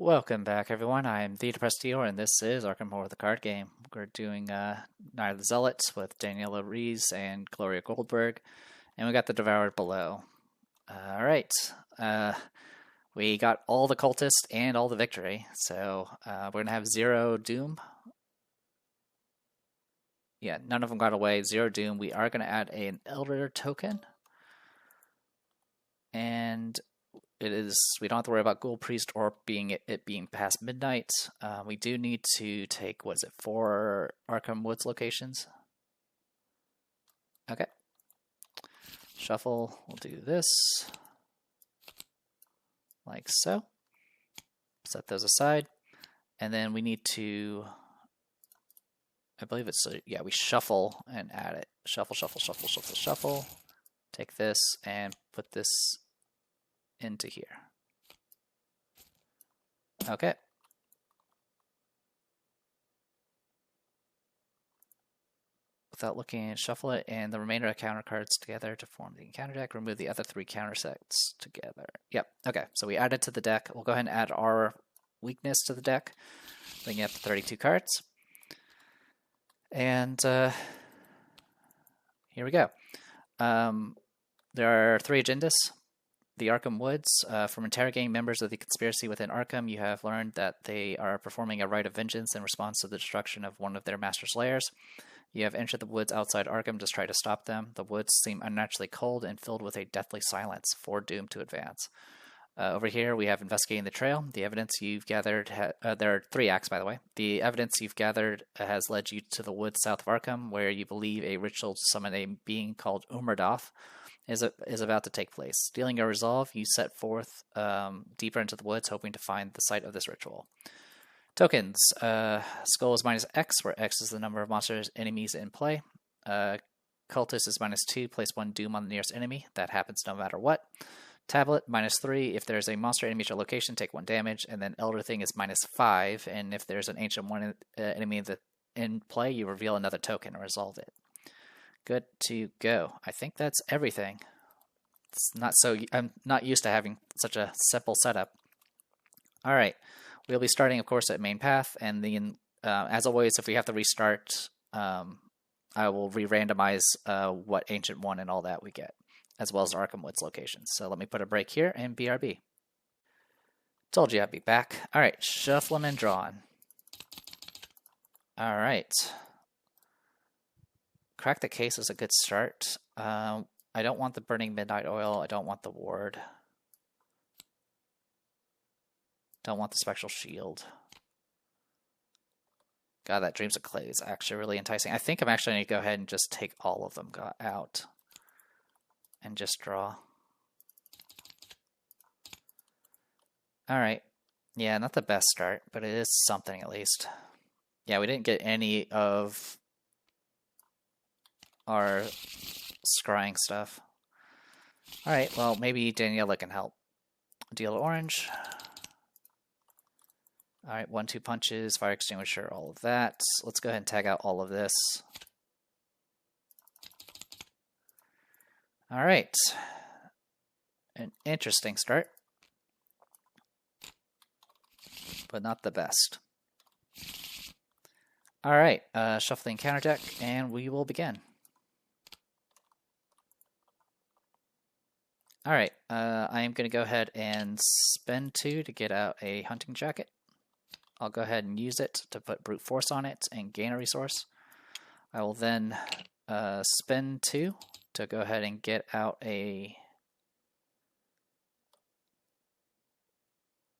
Welcome back, everyone. I'm the Depressed Dealer, and this is Arkham Horror, the card game. We're doing Night of the Zealots with Daniela Rees and Gloria Goldberg, and we got the Devourer below. All right, we got all the cultists and all the victory, so we're gonna have 0 doom. Yeah, none of them got away. 0 doom. We are gonna add an Elder token, and we don't have to worry about Ghoul Priest or it being past midnight. We do need to take, what is it, 4 Arkham Woods locations? Okay. Shuffle, we'll do this. Like so. Set those aside. And then we need to, I believe it's, yeah, we shuffle and add it. Shuffle, shuffle, shuffle, shuffle, shuffle. Take this and put this into here. Okay. Without looking, shuffle it and the remainder of counter cards together to form the encounter deck. Remove the other 3 counter sets together. Yep. Okay. So we added to the deck. We'll go ahead and add our weakness to the deck, bringing up to 32 cards. And here we go. There are 3 agendas. The Arkham Woods. From interrogating members of the conspiracy within Arkham, you have learned that they are performing a rite of vengeance in response to the destruction of one of their master's lairs. You have entered the woods outside Arkham to try to stop them. The woods seem unnaturally cold and filled with a deathly silence, foredoomed to advance. Over here, we have investigating the trail. The evidence you've gathered, there are 3 acts, by the way. The evidence you've gathered has led you to the woods south of Arkham, where you believe a ritual to summon a being called Umrdoth is about to take place. Stealing your resolve, you set forth deeper into the woods, hoping to find the site of this ritual. Tokens. Skull is -X, where X is the number of monsters enemies in play. Cultist is -2, place 1 doom on the nearest enemy. That happens no matter what. Tablet, -3, if there's a monster enemy at your location, take 1 damage. And then Elder Thing is -5, and if there's an Ancient One enemy in play, you reveal another token or resolve it. Good to go. I think that's everything. I'm not used to having such a simple setup. All right, we'll be starting, of course, at main path, and then, as always, if we have to restart, I will re-randomize what Ancient One and all that we get, as well as Arkham Woods locations. So let me put a break here and BRB. Told you I'd be back. All right, shuffling and drawing. All right. Crack the Case is a good start. I don't want the Burning Midnight Oil. I don't want the Ward. Don't want the Spectral Shield. God, that Dreams of Clay is actually really enticing. I think I'm actually going to go ahead and just take all of them out. And just draw. Alright. Yeah, not the best start, but it is something at least. Yeah, we didn't get any of our scrying stuff. Alright, well, maybe Daniela can help. Deal orange. Alright, 1-2 punches, fire extinguisher, all of that. Let's go ahead and tag out all of this. Alright. An interesting start. But not the best. Alright, shuffling counter deck, and we will begin. Alright, I am going to go ahead and spend 2 to get out a hunting jacket. I'll go ahead and use it to put brute force on it and gain a resource. I will then spend 2 to go ahead and get out a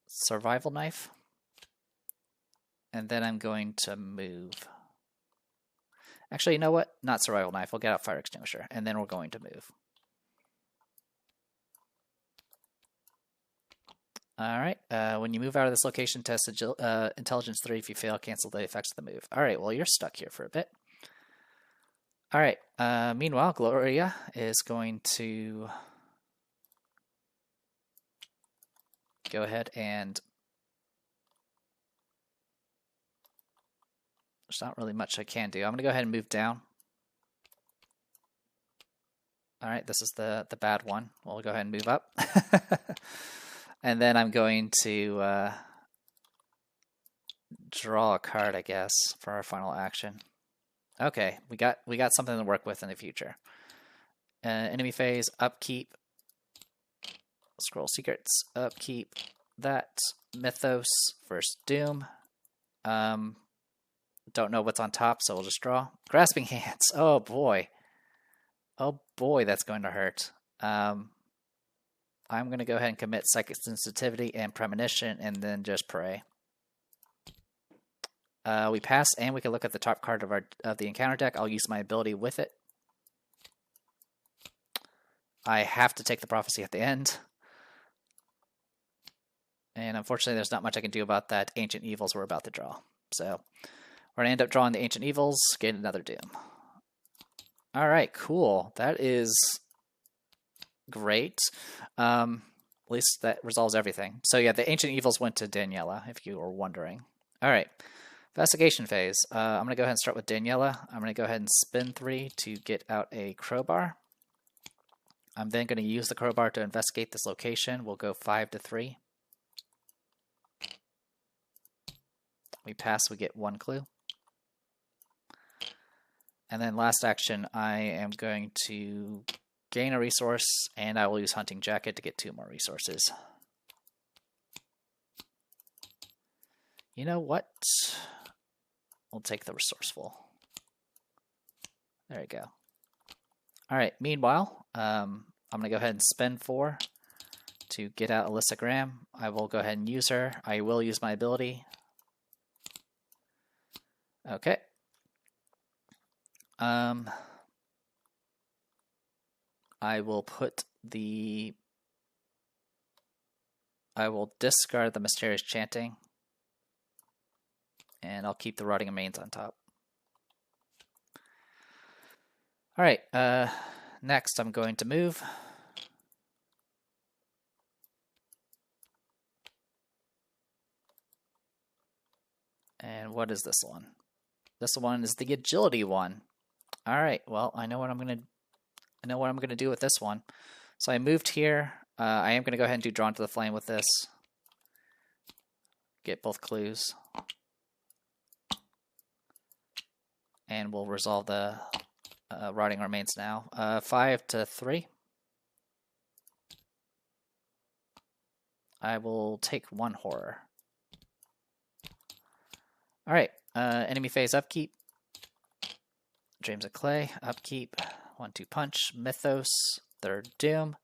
survival knife. And then I'm going to move. Actually, you know what? Not survival knife. We'll get out fire extinguisher, and then we're going to move. Alright, when you move out of this location, test Intelligence 3. If you fail, cancel the effects of the move. Alright, well, you're stuck here for a bit. Alright, meanwhile, Gloria is going to go ahead and... There's not really much I can do. I'm going to go ahead and move down. Alright, this is the bad one. We'll go ahead and move up. And then I'm going to draw a card, I guess, for our final action. Okay, we got something to work with in the future. Enemy phase, upkeep. Scroll secrets, upkeep. That Mythos versus Doom. Don't know what's on top, so we'll just draw. Grasping Hands. Oh boy. Oh boy, that's going to hurt. I'm going to go ahead and commit Psychic Sensitivity and Premonition, and then just pray. We pass, and we can look at the top card of the encounter deck. I'll use my ability with it. I have to take the Prophecy at the end. And unfortunately, there's not much I can do about that Ancient Evils we're about to draw. So we're going to end up drawing the Ancient Evils, get another Doom. All right, cool. That is great. At least that resolves everything. So yeah, the Ancient Evils went to Daniela, if you were wondering. All right, investigation phase. I'm going to go ahead and start with Daniela. I'm going to go ahead and spin 3 to get out a crowbar. I'm then going to use the crowbar to investigate this location. We'll go 5 to 3. We pass, we get 1 clue. And then last action, I am going to gain a resource, and I will use Hunting Jacket to get 2 more resources. You know what? We'll take the Resourceful. There you go. All right, meanwhile, I'm going to go ahead and spend 4 to get out Alyssa Graham. I will go ahead and use her. I will use my ability. Okay. I will discard the Mysterious Chanting, and I'll keep the Rotting Remains on top. Alright, next I'm going to move. And what is this one? This one is the Agility one. Alright, well, I know what I'm gonna do with this one. So I moved here. I am gonna go ahead and do Drawn to the Flame with this. Get both clues. And we'll resolve the Rotting Remains now. 5 to 3. I will take 1 horror. Alright, enemy phase upkeep. Dreams of Clay, upkeep. 1-2 punch. Mythos, 3rd Doom.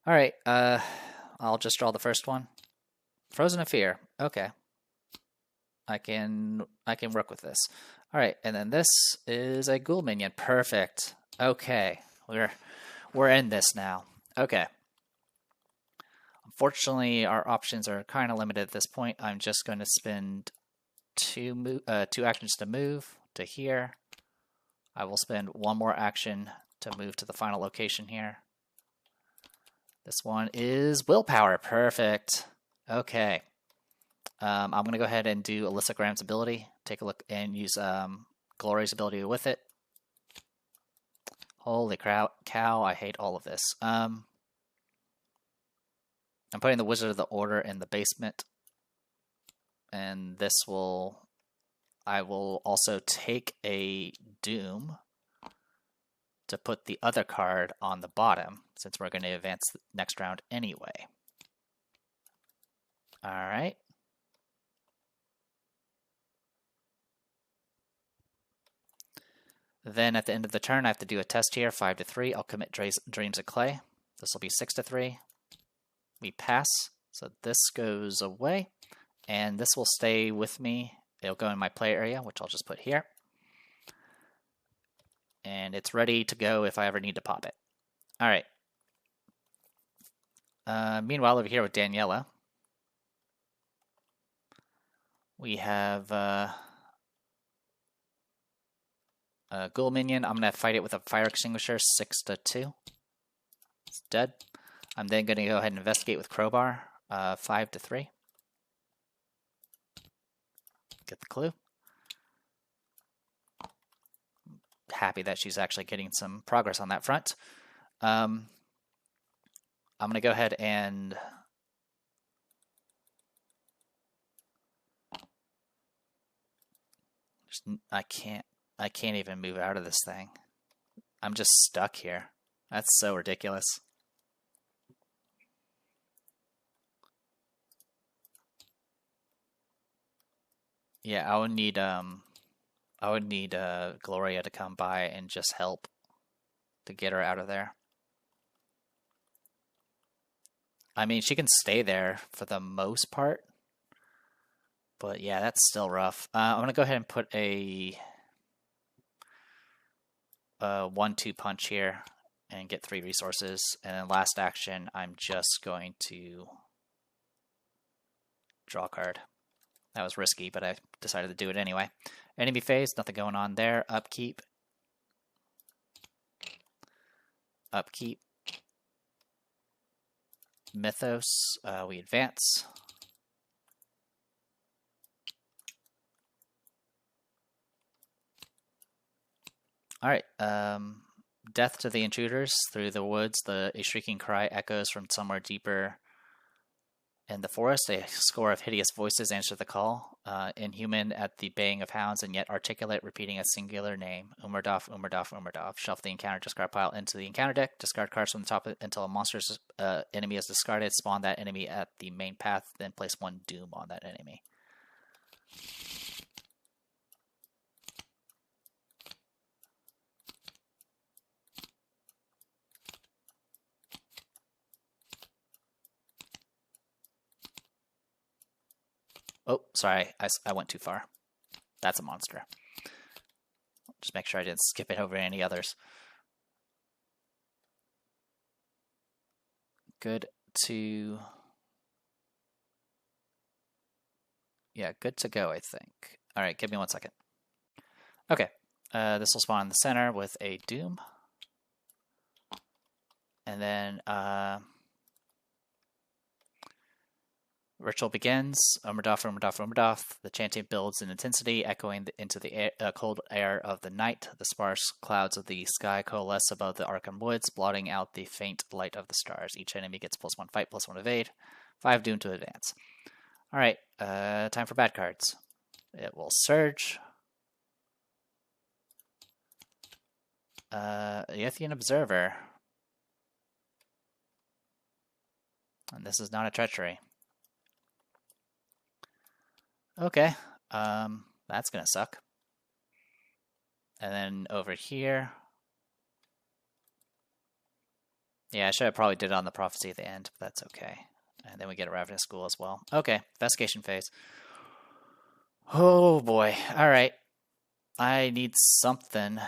Alright, I'll just draw the first one. Frozen of Fear. Okay. I can work with this. Alright, and then this is a ghoul minion. Perfect. Okay. We're in this now. Okay. Unfortunately, our options are kind of limited at this point. I'm just going to spend 2 actions to move to here. I will spend 1 more action to move to the final location here. This one is Willpower. Perfect. Okay. I'm going to go ahead and do Alyssa Graham's ability. Take a look and use Glory's ability with it. Holy cow, I hate all of this. I'm putting the Wizard of the Order in the basement. And this will... I will also take a Doom to put the other card on the bottom, since we're going to advance the next round anyway. Alright. Then at the end of the turn, I have to do a test here, 5 to 3. I'll commit Dreams of Clay. This will be 6 to 3. We pass, so this goes away, and this will stay with me. It'll go in my play area, which I'll just put here. And it's ready to go if I ever need to pop it. Alright. Meanwhile, over here with Daniela, we have a ghoul minion. I'm going to fight it with a fire extinguisher, 6 to 2. It's dead. I'm then going to go ahead and investigate with crowbar, 5 to 3. Get the clue. Happy that she's actually getting some progress on that front. I'm going to go ahead and I can't even move out of this thing. I'm just stuck here. That's so ridiculous. Yeah, I would need Gloria to come by and just help to get her out of there. I mean, she can stay there for the most part, but yeah, that's still rough. I'm gonna go ahead and put a 1-2 punch here and get 3 resources, and then last action, I'm just going to draw a card. That was risky, but I decided to do it anyway. Enemy phase, nothing going on there. Upkeep. Upkeep. Mythos, we advance. Alright, death to the intruders. Through the woods, a shrieking cry echoes from somewhere deeper in the forest. A score of hideous voices answer the call, inhuman at the baying of hounds and yet articulate, repeating a singular name. Umerdorf, Umerdorf, Umerdorf. Shuffle the encounter discard pile into the encounter deck. Discard cards from the top until a monster's enemy is discarded. Spawn that enemy at the main path, then place 1 doom on that enemy. Oh, sorry, I went too far. That's a monster. Just make sure I didn't skip it over any others. Good to... Yeah, good to go, I think. Alright, give me 1 second. Okay, this will spawn in the center with a doom. And then, ritual begins. Umerdorf, Umerdorf, Umerdorf. The chanting builds in intensity, echoing into the cold air of the night. The sparse clouds of the sky coalesce above the Arkham woods, blotting out the faint light of the stars. Each enemy gets +1 fight, +1 evade. 5 doom to advance. Alright, time for bad cards. It will surge. Yethian Observer. And this is not a treachery. Okay, that's gonna suck. And then over here, yeah, I should have probably did it on the prophecy at the end, but that's okay. And then we get a Ravenous School as well. Okay, investigation phase. Oh boy, alright. I need something.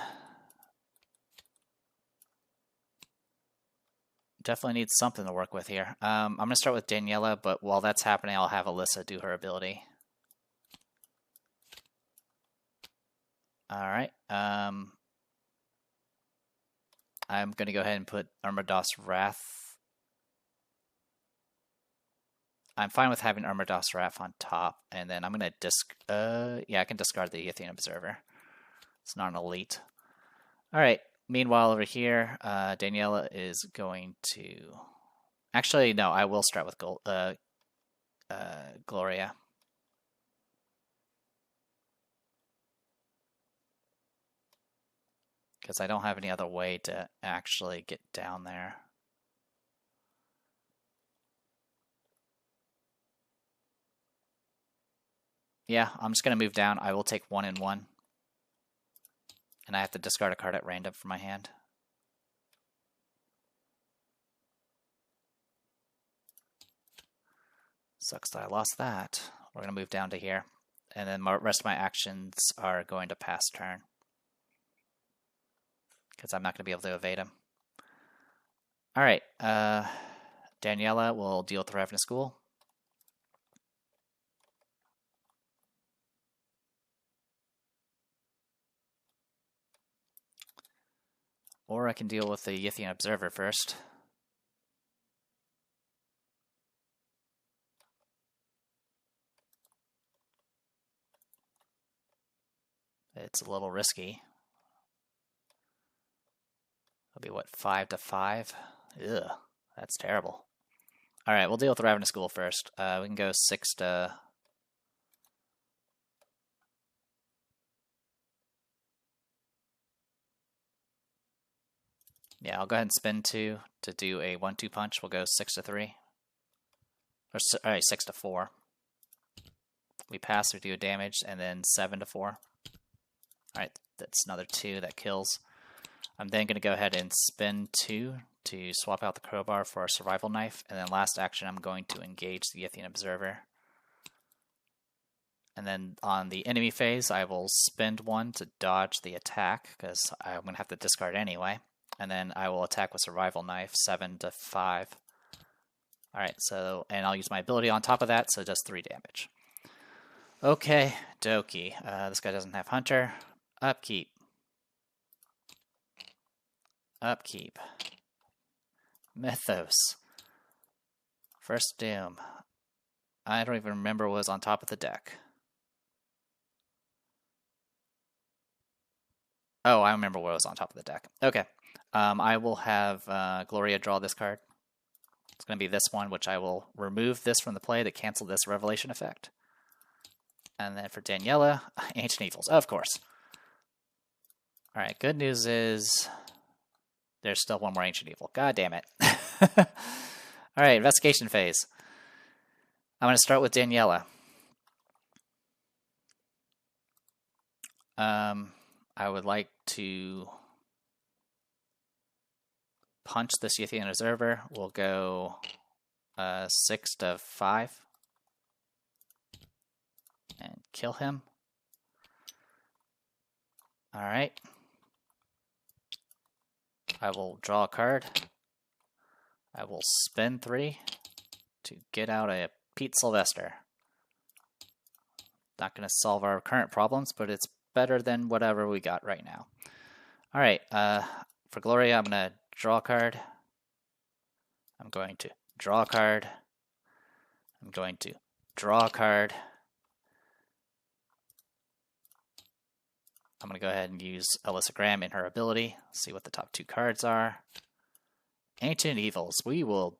Definitely need something to work with here. I'm gonna start with Daniela, but while that's happening, I'll have Alyssa do her ability. Alright, I'm going to go ahead and put Armados Wrath. I'm fine with having Armados Wrath on top, and then I'm going to yeah, I can discard the Yethian Observer. It's not an elite. Alright, meanwhile over here, Daniela is going to... Actually, no, I will start with Gloria. Because I don't have any other way to actually get down there. Yeah, I'm just going to move down. I will take 1 and 1. And I have to discard a card at random from my hand. Sucks that I lost that. We're going to move down to here. And then the rest of my actions are going to pass turn. Because I'm not going to be able to evade him. Alright, Daniela will deal with the Ravenous School. Or I can deal with the Yethian Observer first. It's a little risky. It'll be, what, 5 to 5? Ugh, that's terrible. Alright, we'll deal with the Ravenous School first. We can go 6 to... Yeah, I'll go ahead and spend 2 to do a 1-2 punch. We'll go 6 to 3. Or, alright, 6 to 4. We pass, we do damage, and then 7 to 4. Alright, that's another 2 that kills. I'm then going to go ahead and spend 2 to swap out the crowbar for a survival knife, and then last action I'm going to engage the Yithian Observer. And then on the enemy phase, I will spend 1 to dodge the attack, because I'm going to have to discard anyway. And then I will attack with survival knife, 7 to 5. Alright, so, and I'll use my ability on top of that, so it does 3 damage. Okay, dokie. This guy doesn't have Hunter. Upkeep. Upkeep. Mythos. First Doom. I don't even remember what was on top of the deck. Oh, I remember what was on top of the deck. Okay. I will have Gloria draw this card. It's going to be this one, which I will remove this from the play to cancel this Revelation effect. And then for Daniela, Ancient Evils, of course. Alright, good news is there's still one more Ancient Evil. God damn it. Alright, investigation phase. I'm going to start with Daniela. I would like to punch this Yithian Observer. We'll go 6 to 5 and kill him. Alright. I will draw a card. I will spend 3 to get out a Pete Sylvester. Not going to solve our current problems, but it's better than whatever we got right now. Alright, for Gloria, I'm going to draw a card. I'm going to draw a card. I'm going to draw a card. I'm going to go ahead and use Alyssa Graham in her ability. See what the top 2 cards are. Ancient Evils. We will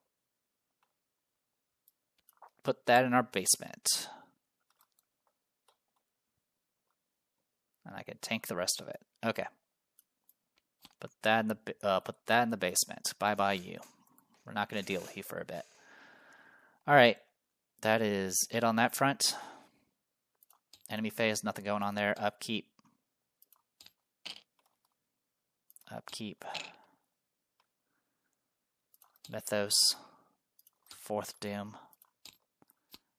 put that in our basement. And I can tank the rest of it. Okay. Put that in the basement. Bye-bye you. We're not going to deal with you for a bit. Alright. That is it on that front. Enemy phase, nothing going on there. Upkeep. Upkeep. Mythos. 4th Doom.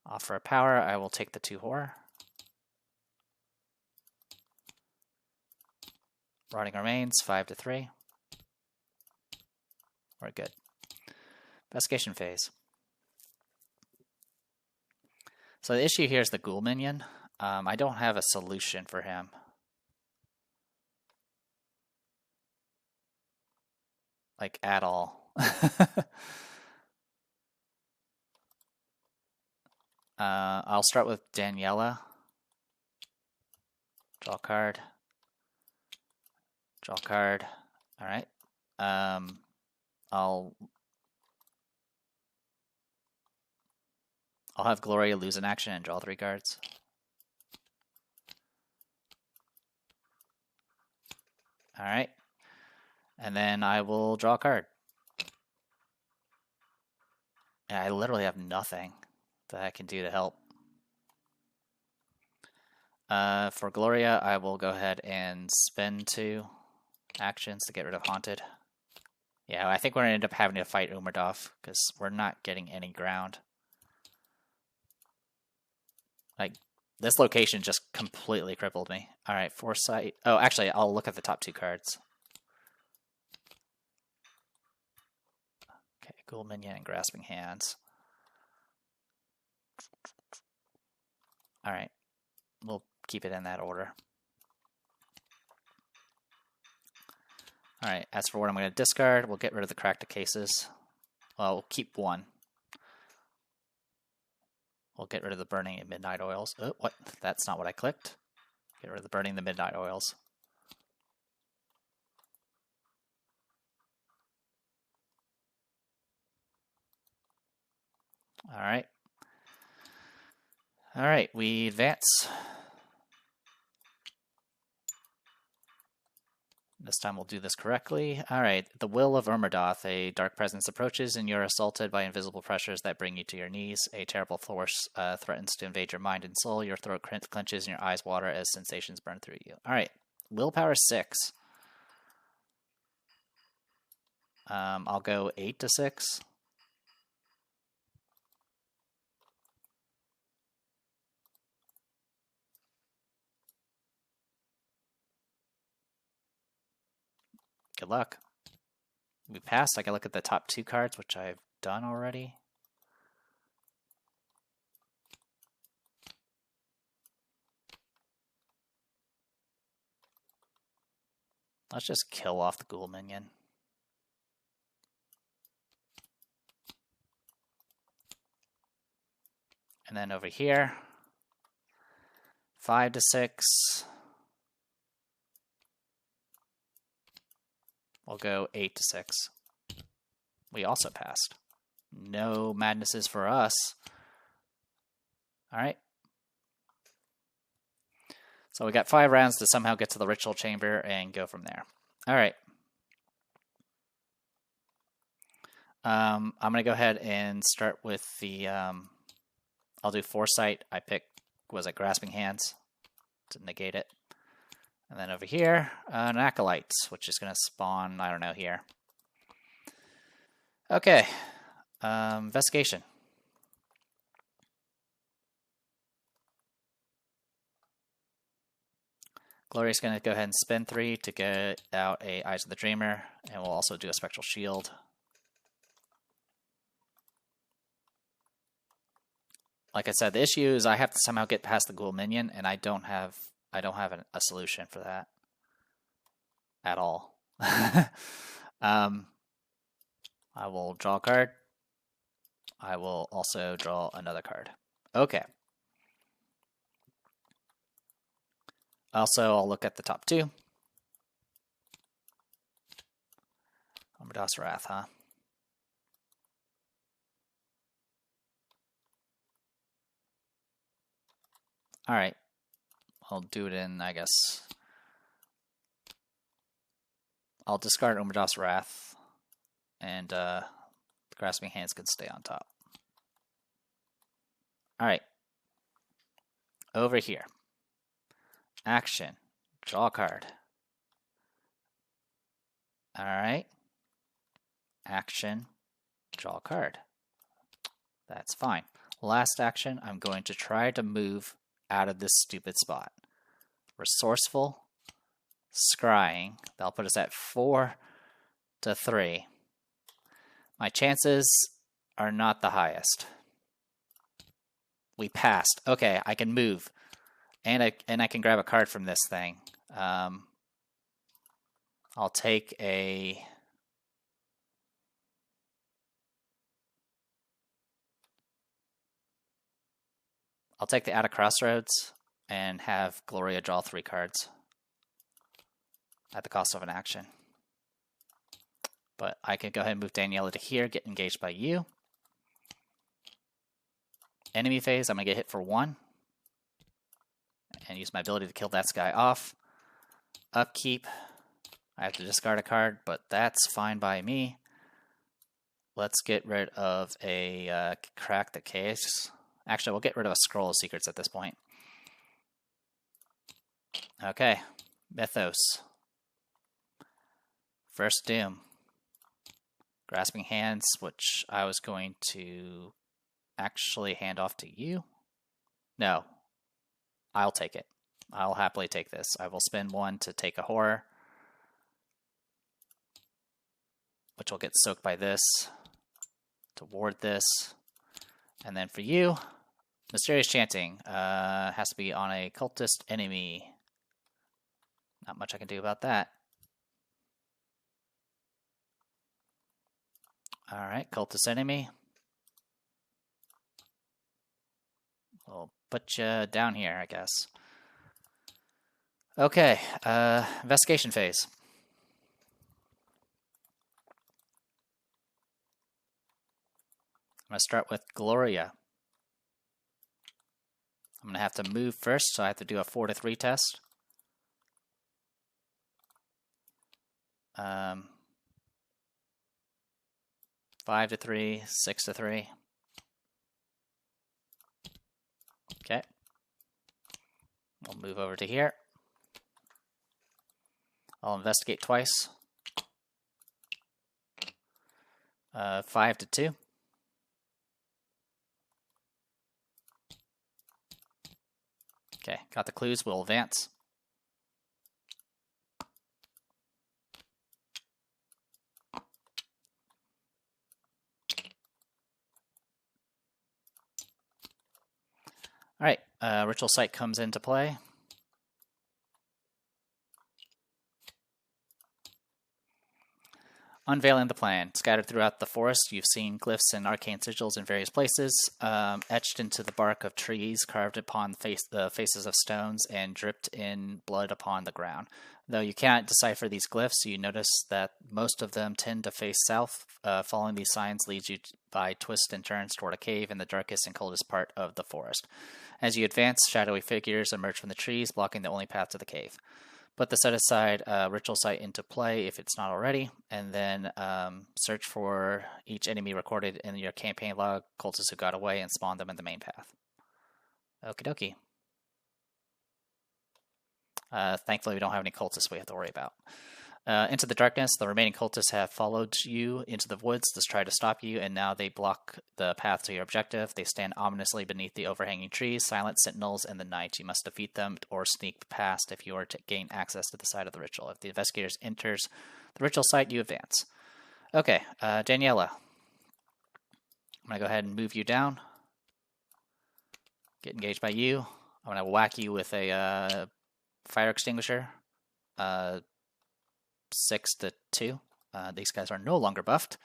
Offer a power. I will take the 2 horror. Rotting Remains, 5 to 3. We're good. Investigation phase. So the issue here is the Ghoul minion. I don't have a solution for him. Like, at all. I'll start with Daniela. Draw a card. Draw a card. Alright. I'll have Gloria lose an action and draw 3 cards. Alright. And then I will draw a card. And I literally have nothing that I can do to help. For Gloria, I will go ahead and spend 2 actions to get rid of Haunted. Yeah, I think we're going to end up having to fight Umerdov, because we're not getting any ground. Like, this location just completely crippled me. Alright, Foresight. Oh, actually, I'll look at the top 2 cards. Okay, Ghoul Minion and Grasping Hands. Alright, we'll keep it in that order. Alright, as for what I'm going to discard, we'll get rid of the Cracked Cases. Well, we'll keep 1. We'll get rid of the Burning and Midnight Oils. Oh, what? That's not what I clicked. Get rid of the Burning and the Midnight Oils. Alright. Alright, we advance. This time we'll do this correctly. Alright, the Will of Urmadoth. A dark presence approaches and you're assaulted by invisible pressures that bring you to your knees. A terrible force threatens to invade your mind and soul. Your throat clenches and your eyes water as sensations burn through you. Alright, willpower 6. I'll go 8 to 6. Good luck. We passed. I can look at the top 2 cards, which I've done already. Let's just kill off the ghoul minion. And then over here, 5 to 6. We'll go 8 to 6. We also passed. No madnesses for us. Alright. So we got 5 rounds to somehow get to the ritual chamber and go from there. Alright. I'm going to go ahead and start with the... I'll do Foresight. I picked, was it Grasping Hands to negate it. And then over here, an Acolyte, which is going to spawn, I don't know, here. Okay. Investigation. Glory's going to go ahead and spend 3 to get out a Eyes of the Dreamer, and we'll also do a Spectral Shield. Like I said, the issue is I have to somehow get past the ghoul minion, and I don't have a solution for that at all. I will draw a card. I will also draw another card. Okay. Also, I'll look at the top 2. Urmadoth's Wrath, huh? Alright. I'll do it in, I guess. I'll discard Urmadoth's Wrath, and Grasping Hands can stay on top. Alright. Over here. Action. Draw a card. Alright. Action. Draw a card. That's fine. Last action, I'm going to try to move out of this stupid spot. Resourceful. Scrying. That'll put us at 4 to 3. My chances are not the highest. We passed. Okay, I can move. And I can grab a card from this thing. I'll take a... I'll take the Out of Crossroads and have Gloria draw 3 cards at the cost of an action. But I can go ahead and move Daniela to here, get engaged by you. Enemy phase, I'm going to get hit for 1. And use my ability to kill that guy off. Upkeep, I have to discard a card, but that's fine by me. Let's get rid of a Crack the Case. Actually, we'll get rid of a Scroll of Secrets at this point. Okay, Mythos. First Doom. Grasping Hands, which I was going to actually hand off to you. No, I'll take it. I'll happily take this. I will spend 1 to take a Horror, which will get soaked by this, to ward this. And then for you, Mysterious Chanting has to be on a cultist enemy. Not much I can do about that. Alright, cultist enemy. We'll put you down here, I guess. Okay, investigation phase. I'm going to start with Gloria. I'm going to have to move first, so I have to do a 4 to 3 test. 5 to 3, 6 to 3. Okay. I'll move over to here. I'll investigate twice. 5 to 2. Okay, got the clues. We'll advance. All right, ritual site comes into play. Unveiling the plan. Scattered throughout the forest, you've seen glyphs and arcane sigils in various places, etched into the bark of trees, carved upon the faces of stones, and dripped in blood upon the ground. Though you cannot decipher these glyphs, you notice that most of them tend to face south. Following these signs leads you by twists and turns toward a cave in the darkest and coldest part of the forest. As you advance, shadowy figures emerge from the trees, blocking the only path to the cave. Put the set aside ritual site into play if it's not already, and then search for each enemy recorded in your campaign log, cultists who got away, and spawn them in the main path. Okie dokie. Thankfully, we don't have any cultists we have to worry about. Into the darkness, the remaining cultists have followed you into the woods to try to stop you, and now they block the path to your objective. They stand ominously beneath the overhanging trees, silent sentinels in the night. You must defeat them or sneak past if you are to gain access to the side of the ritual. If the investigators enters the ritual site, you advance. Okay, Daniela. I'm going to go ahead and move you down. Get engaged by you. I'm going to whack you with a fire extinguisher. 6 to 2. These guys are no longer buffed.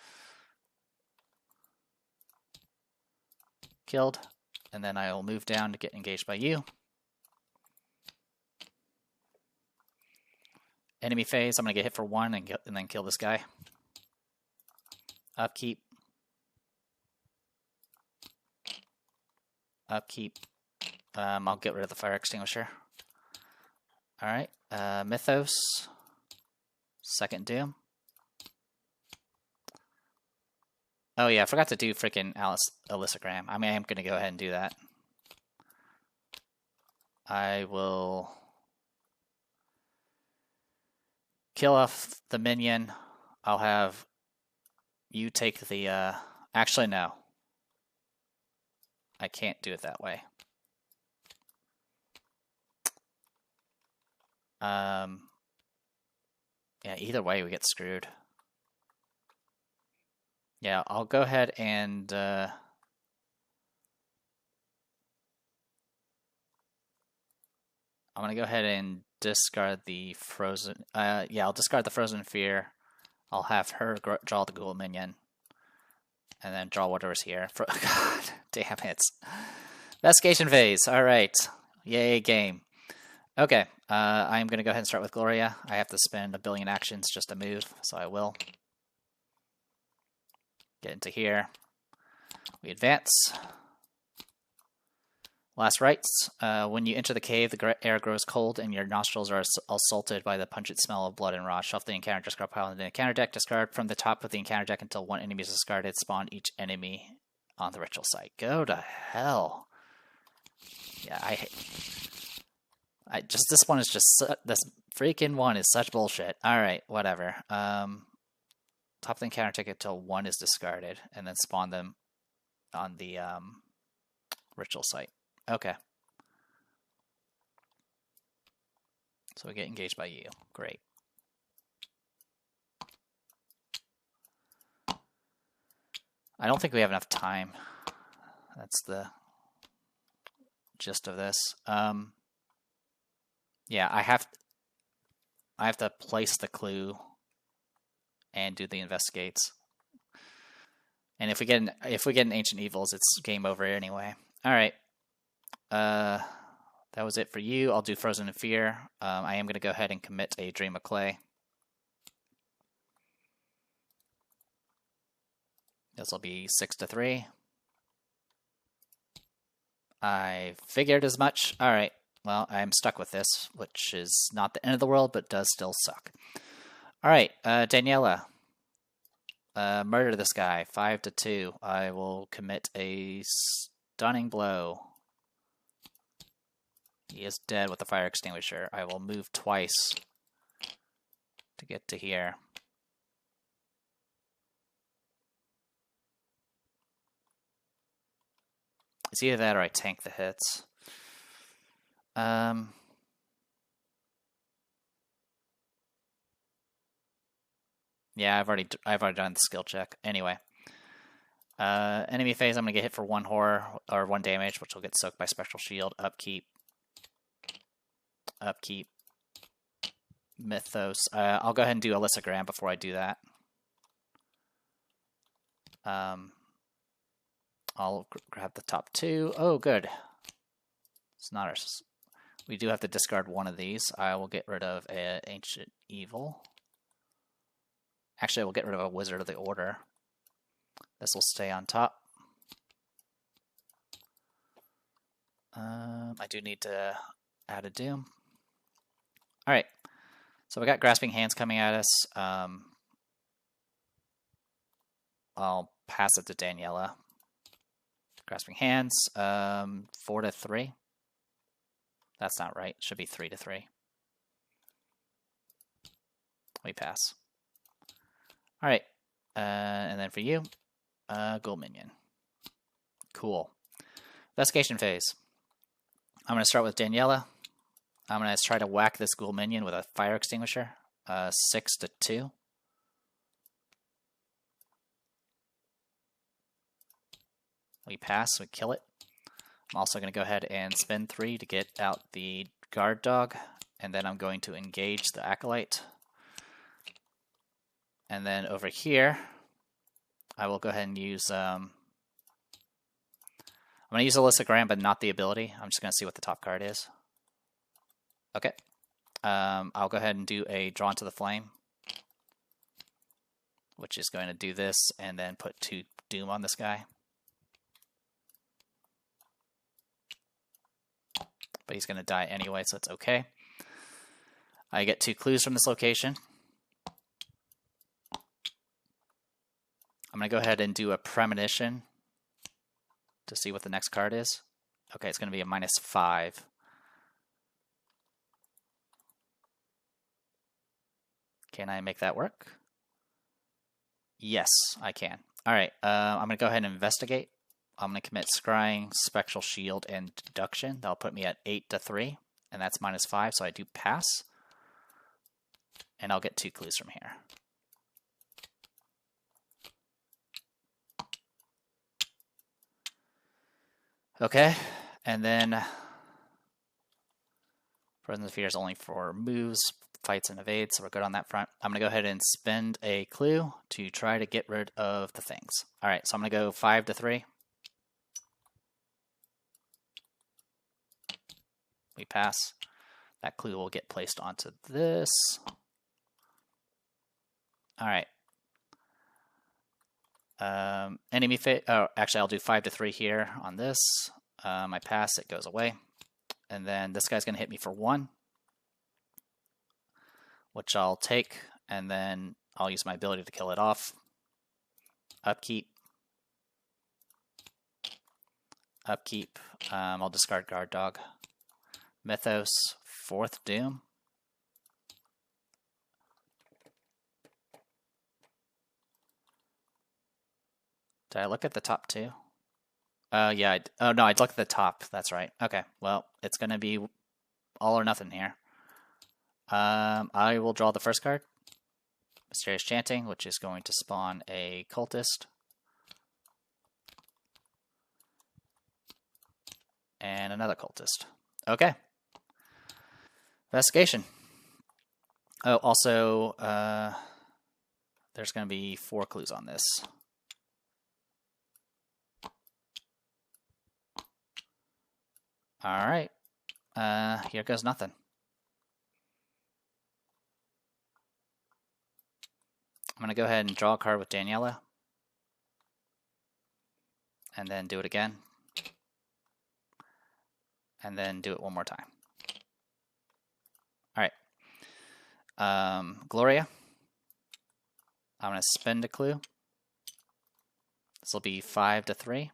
Killed. And then I will move down to get engaged by you. Enemy phase. I'm going to get hit for 1 and then kill this guy. Upkeep. Upkeep. I'll get rid of the fire extinguisher. Alright. Mythos. Second Doom. Oh yeah, I forgot to do freaking Alyssagram. I mean, I'm going to go ahead and do that. I will kill off the minion. I'll have you take the... Actually, no. I can't do it that way. Yeah, either way we get screwed. Yeah, I'll go ahead and I'm gonna go ahead and discard the frozen. Yeah, I'll discard the frozen fear. I'll have her draw the ghoul minion, and then draw whatever's here. God damn it! Investigation phase. All right, yay game. Okay, I'm going to go ahead and start with Gloria. I have to spend 1 billion actions just to move, so I will. Get into here. We advance. Last rites. When you enter the cave, the air grows cold and your nostrils are assaulted by the pungent smell of blood and rot. Shuffle the encounter discard pile into the encounter deck. Discard from the top of the encounter deck until 1 enemy is discarded. Spawn each enemy on the ritual site. Go to hell. Yeah, this one is just, this freaking one is such bullshit. Alright, whatever. Top of the encounter ticket till 1 is discarded, and then spawn them on the ritual site. Okay. So we get engaged by you. Great. I don't think we have enough time. That's the gist of this. Yeah, I have to place the clue and do the investigates. And if we get an Ancient Evils, it's game over anyway. All right. That was it for you. I'll do Frozen in Fear. I am going to go ahead and commit a Dream of Clay. This will be 6 to 3. I figured as much. All right. Well, I'm stuck with this, which is not the end of the world, but does still suck. All right, Daniela. Murder this guy. 5-2. I will commit a stunning blow. He is dead with the fire extinguisher. I will move twice to get to here. It's either that or I tank the hits. Yeah, I've already done the skill check. Anyway, enemy phase. I'm gonna get hit for 1 horror or 1 damage, which will get soaked by spectral shield. Upkeep. Mythos. I'll go ahead and do Alyssa Graham before I do that. I'll grab the top 2. Oh, good. It's not ours. We do have to discard one of these. I will get rid of Ancient Evil. Actually, I will get rid of a Wizard of the Order. This will stay on top. I do need to add a Doom. Alright, so we got Grasping Hands coming at us. I'll pass it to Daniela. Grasping Hands, 4-3. That's not right. It should be 3-3. We pass. Alright, and then for you, Ghoul Minion. Cool. Investigation phase. I'm going to start with Daniela. I'm going to try to whack this Ghoul Minion with a fire extinguisher. 6-2. We pass, we kill it. I'm also going to go ahead and spend 3 to get out the guard dog, and then I'm going to engage the Acolyte. And then over here, I will go ahead and use, I'm going to use Alyssa Graham, but not the ability. I'm just going to see what the top card is. Okay. I'll go ahead and do a Drawn to the Flame, which is going to do this, and then put 2 Doom on this guy. But he's going to die anyway, so it's okay. I get 2 clues from this location. I'm going to go ahead and do a Premonition to see what the next card is. Okay, it's going to be a -5. Can I make that work? Yes, I can. All right, I'm going to go ahead and investigate. I'm going to commit Scrying, Spectral Shield, and Deduction. That'll put me at 8-3, and that's -5, so I do pass. And I'll get 2 clues from here. Okay, and then Frozen Sphere is only for moves, fights, and evades, so we're good on that front. I'm going to go ahead and spend a clue to try to get rid of the things. All right, so I'm going to go 5-3. We pass. That clue will get placed onto this. All right. Enemy phase. Oh, actually, I'll do 5-3 here on this. I pass. It goes away. And then this guy's going to hit me for 1, which I'll take, and then I'll use my ability to kill it off. Upkeep. I'll discard Guard Dog. Mythos, 4th Doom. Did I look at the top 2? Yeah. Oh, no, I'd look at the top. That's right. Okay, well, it's going to be all or nothing here. I will draw the first card. Mysterious Chanting, which is going to spawn a Cultist. And another Cultist. Okay. Investigation. Oh, also, there's going to be 4 clues on this. All right. Here goes nothing. I'm going to go ahead and draw a card with Daniela. And then do it again. And then do it one more time. All right. Gloria. I'm going to spend a clue. This will be 5 to 3.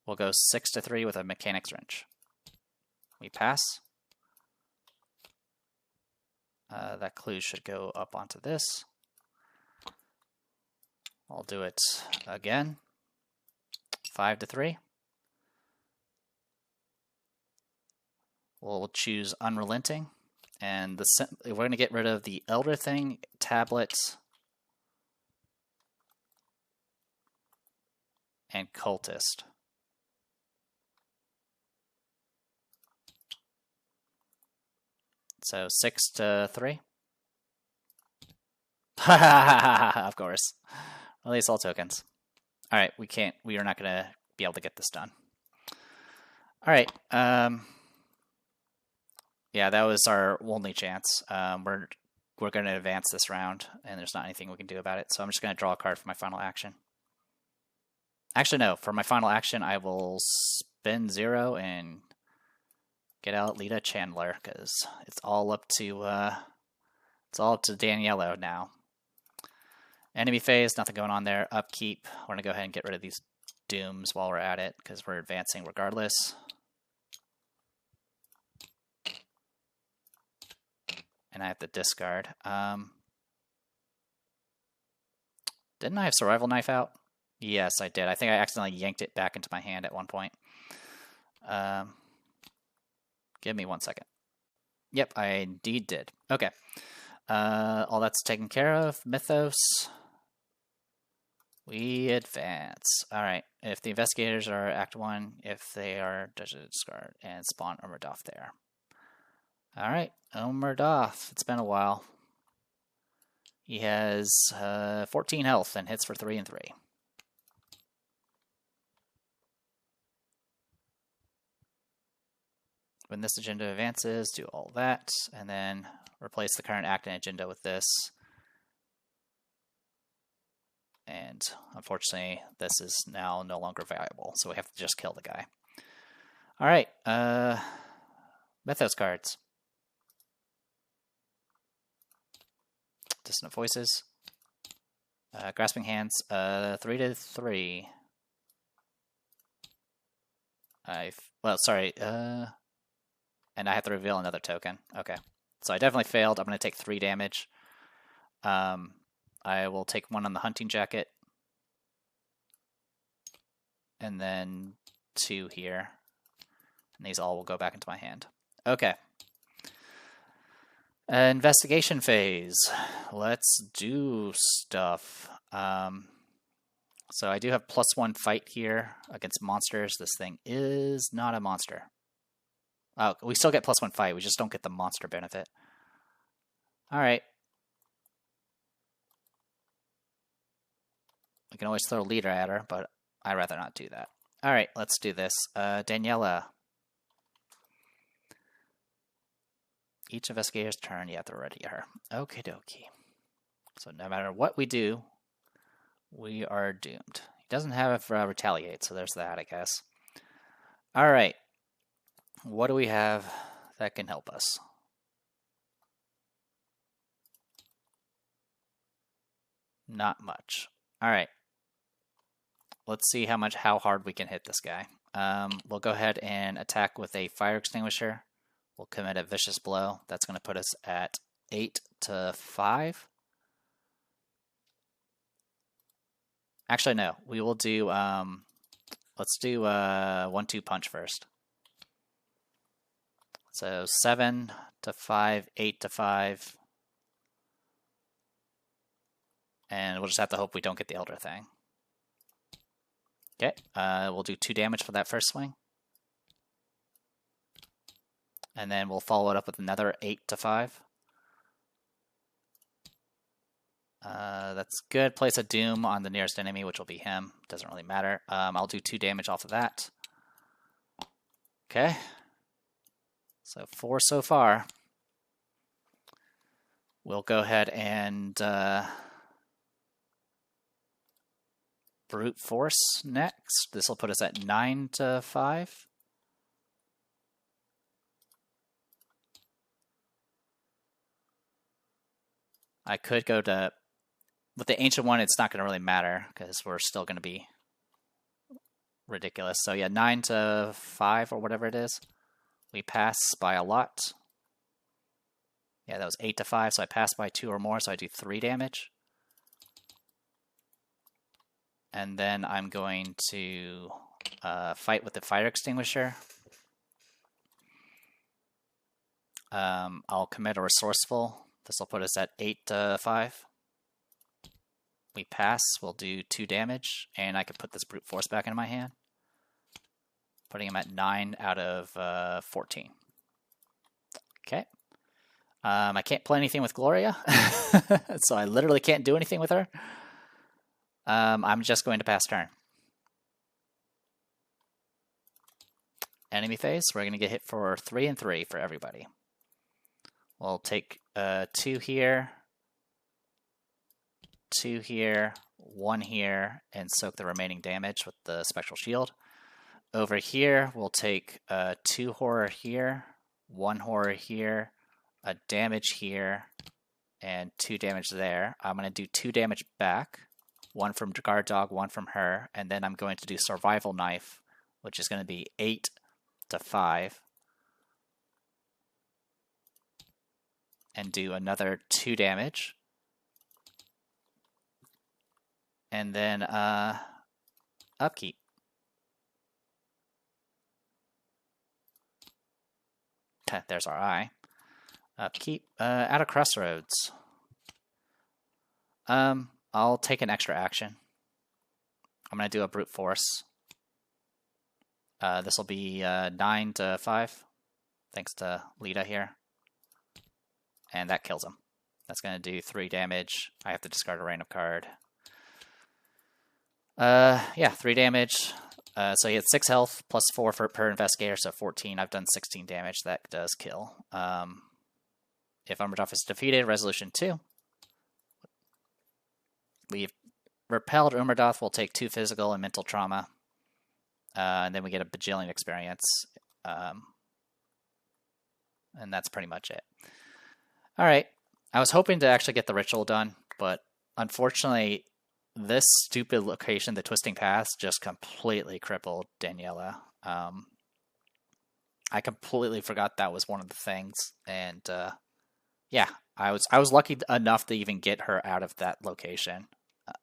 We'll go 6 to 3 with a Mechanics Wrench. We pass. That clue should go up onto this. I'll do it again. 5 to 3. We'll choose Unrelenting. And we're going to get rid of the Elder Thing, Tablet, and Cultist. So 6 to 3. Of course. Release all tokens. Alright, we are not going to be able to get this done. Alright, yeah, that was our only chance. We're going to advance this round, and there's not anything we can do about it, so I'm just going to draw a card for my final action. Actually, no, for my final action, I will spend 0 and get out Lita Chandler, because it's all up to Daniello now. Enemy phase, nothing going on there. Upkeep, we're going to go ahead and get rid of these dooms while we're at it, because we're advancing regardless. And I have to discard. Didn't I have Survival Knife out? Yes, I did. I think I accidentally yanked it back into my hand at one point. Give me 1 second. Yep, I indeed did. Okay. All that's taken care of. Mythos. We advance. Alright. If the investigators are Act 1, if they are, discard and spawn Ummerdoth there. Alright, Ummerdoth. It's been a while. He has 14 health and hits for 3 and 3. When this agenda advances, do all that, and then replace the current acting agenda with this. And unfortunately, this is now no longer viable, so we have to just kill the guy. Alright, Mythos cards. Dissonant Voices. Grasping Hands, 3 to 3. And I have to reveal another token. Okay. So I definitely failed. I'm going to take 3 damage. I will take 1 on the Hunting Jacket. And then 2 here. And these all will go back into my hand. Okay. Investigation phase. Let's do stuff. So I do have +1 fight here against monsters. This thing is not a monster. Oh, we still get +1 fight. We just don't get the monster benefit. Alright. We can always throw a leader at her, but I'd rather not do that. Alright, let's do this. Daniela. Each investigator's turn, you have to ready her. Okie dokie. So no matter what we do, we are doomed. He doesn't have retaliate, so there's that, I guess. Alright. What do we have that can help us? Not much. Alright. Let's see how hard we can hit this guy. We'll go ahead and attack with a fire extinguisher. We'll commit a vicious blow. That's going to put us at 8 to 5. Actually, no. We will do, let's do 1-2 punch first. So 7 to 5, 8 to 5. And we'll just have to hope we don't get the Elder Thing. Okay, we'll do 2 damage for that first swing. And then we'll follow it up with another 8 to 5. That's good. Place a Doom on the nearest enemy, which will be him. Doesn't really matter. I'll do 2 damage off of that. Okay. So 4 so far. We'll go ahead and brute force next. This will put us at 9 to 5. I could go to... With the Ancient one, it's not going to really matter because we're still going to be ridiculous. So yeah, 9 to 5 or whatever it is. We pass by a lot. Yeah, that was 8 to 5, so I pass by 2 or more, so I do 3 damage. And then I'm going to fight with the fire extinguisher. I'll commit a resourceful. This will put us at 8 to 5. We pass, we'll do 2 damage, and I can put this brute force back into my hand. Putting him at 9 out of 14. Okay. I can't play anything with Gloria, so I literally can't do anything with her. I'm just going to pass turn. Enemy phase, we're going to get hit for 3 and 3 for everybody. We'll take 2 here, 2 here, 1 here, and soak the remaining damage with the Spectral Shield. Over here, we'll take 2 horror here, 1 horror here, a damage here, and 2 damage there. I'm going to do 2 damage back, 1 from Guard Dog, 1 from her, and then I'm going to do Survival Knife, which is going to be 8 to 5. And do another 2 damage. And then upkeep. Okay, there's our eye. Upkeep. At a crossroads. I'll take an extra action. I'm going to do a brute force. This will be 9 to 5. Thanks to Lita here. And that kills him. That's going to do 3 damage. I have to discard a random card. Yeah, 3 damage. So he had 6 health, plus 4 per investigator, so 14. I've done 16 damage. That does kill. If Umberdorf is defeated, resolution 2. We've repelled Umberdorf. We'll take 2 physical and mental trauma. And then we get a bajillion experience. And that's pretty much it. Alright. I was hoping to actually get the ritual done, but unfortunately, this stupid location, the Twisting Paths, just completely crippled Daniela. I completely forgot that was one of the things, and yeah, I was lucky enough to even get her out of that location.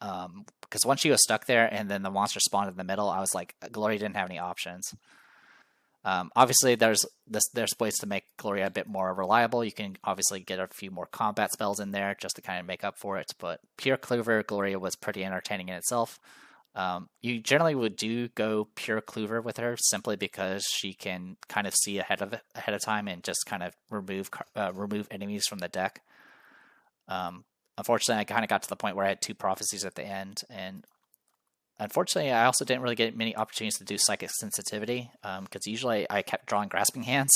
Because once she was stuck there, and then the monster spawned in the middle, I was like, Gloria didn't have any options. Obviously, there's ways to make Gloria a bit more reliable. You can obviously get a few more combat spells in there just to kind of make up for it. But Pure Clover Gloria was pretty entertaining in itself. You generally would go Pure Clover with her simply because she can kind of see ahead of time and just kind of remove enemies from the deck. Unfortunately, I kind of got to the point where I had 2 prophecies at the end, and unfortunately, I also didn't really get many opportunities to do Psychic Sensitivity, because usually I kept drawing Grasping Hands,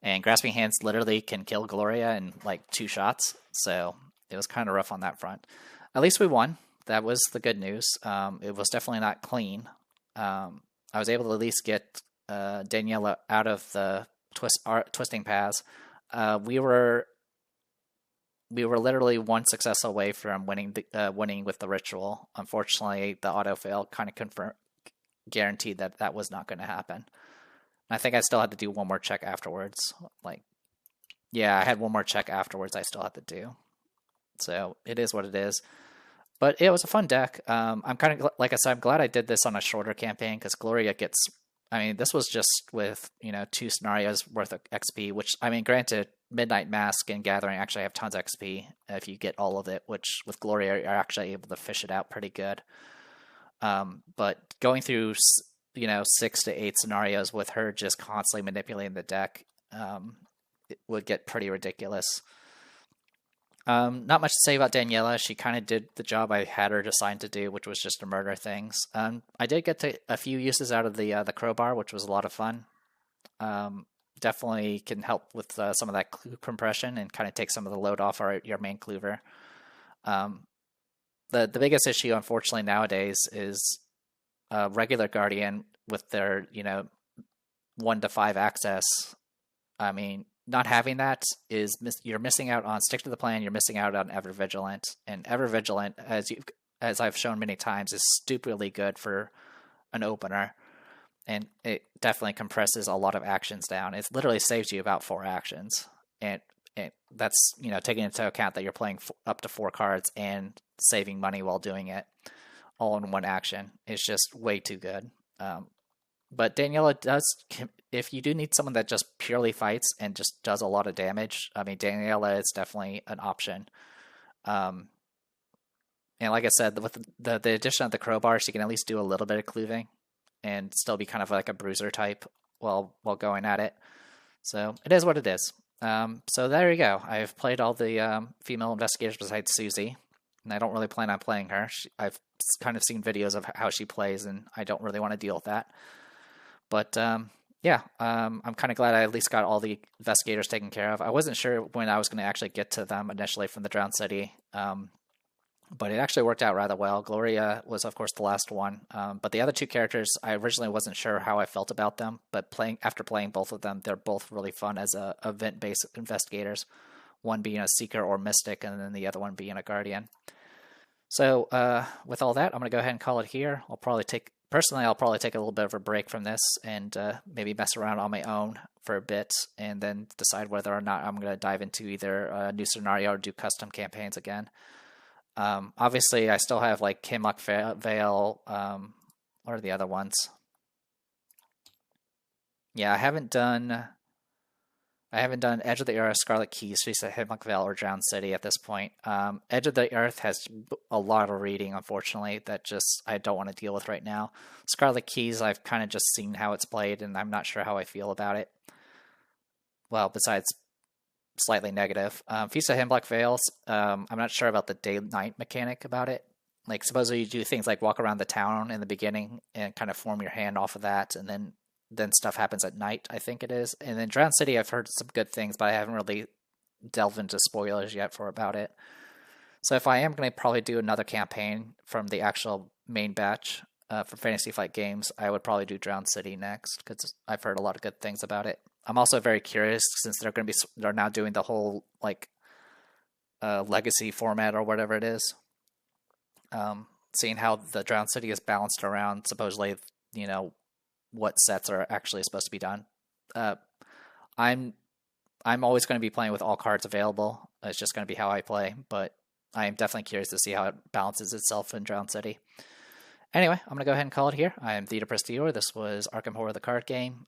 and Grasping Hands literally can kill Gloria in like 2 shots, so it was kind of rough on that front. At least we won. That was the good news. It was definitely not clean. I was able to at least get Daniela out of the Twisting Paths. We were literally 1 success away from winning with the ritual. Unfortunately, the auto fail kind of guaranteed that was not going to happen. I think I still had to do 1 more check afterwards. Yeah, I had 1 more check afterwards I still had to do. So it is what it is. But it was a fun deck. I'm kind of, like I said, I'm glad I did this on a shorter campaign because Gloria gets... I mean, this was just with, 2 scenarios worth of XP, which, I mean, granted, Midnight Mask and Gathering actually have tons of XP if you get all of it, which with Gloria, you're actually able to fish it out pretty good. But going through, 6 to 8 scenarios with her just constantly manipulating the deck, it would get pretty ridiculous. Not much to say about Daniela. She kind of did the job I had her assigned to do, which was just to murder things. I did get a few uses out of the crowbar, which was a lot of fun. Definitely can help with some of that compression and kind of take some of the load off your main cleaver. The biggest issue, unfortunately, nowadays is regular Guardian with their 1 to 5 access. I mean, not having that is you're missing out on stick to the plan. You're missing out on Ever Vigilant, and Ever Vigilant, as I've shown many times, is stupidly good for an opener, and it definitely compresses a lot of actions down. It literally saves you about 4 actions, and that's taking into account that you're playing up to 4 cards and saving money while doing it all in one action. It's just way too good. But Daniela does, if you do need someone that just purely fights and just does a lot of damage, I mean, Daniela is definitely an option. And like I said, with the addition of the crowbar, she can at least do a little bit of cleaving and still be kind of like a bruiser type while going at it. So it is what it is. So there you go. I've played all the female investigators besides Susie, and I don't really plan on playing her. I've kind of seen videos of how she plays, and I don't really want to deal with that. But yeah, I'm kind of glad I at least got all the investigators taken care of. I wasn't sure when I was going to actually get to them initially from the Drowned City, but it actually worked out rather well. Gloria was, of course, the last one. But the other 2 characters, I originally wasn't sure how I felt about them. But after playing both of them, they're both really fun as event-based investigators. One being a Seeker or Mystic, and then the other one being a Guardian. So with all that, I'm going to go ahead and call it here. I'll probably take a little bit of a break from this and maybe mess around on my own for a bit, and then decide whether or not I'm going to dive into either a new scenario or do custom campaigns again. Obviously, I still have like Hemlock Vale. What are the other ones? Yeah, I haven't done Edge of the Earth, Scarlet Keys, Hemlock Vale, or Drowned City at this point. Edge of the Earth has a lot of reading, unfortunately, that just I don't want to deal with right now. Scarlet Keys, I've kind of just seen how it's played, and I'm not sure how I feel about it. Well, besides slightly negative. Feast of Hemlock Vales, I'm not sure about the day-night mechanic about it. Like, supposedly you do things like walk around the town in the beginning and kind of form your hand off of that, and then stuff happens at night, I think it is. And then Drowned City, I've heard some good things, but I haven't really delved into spoilers yet about it. So if I am going to probably do another campaign from the actual main batch for Fantasy Flight Games, I would probably do Drowned City next, because I've heard a lot of good things about it. I'm also very curious, since they're now doing the whole like legacy format or whatever it is. Seeing how the Drowned City is balanced around supposedly, what sets are actually supposed to be done. I'm always going to be playing with all cards available. It's just going to be how I play, but I am definitely curious to see how it balances itself in Drowned City. Anyway, I'm going to go ahead and call it here. I am Theta Prestior. This was Arkham Horror the Card Game.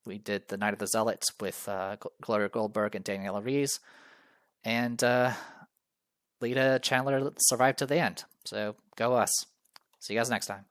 We did the Night of the Zealots with Gloria Goldberg and Daniela Rees. And Lita Chandler survived to the end. So go us. See you guys next time.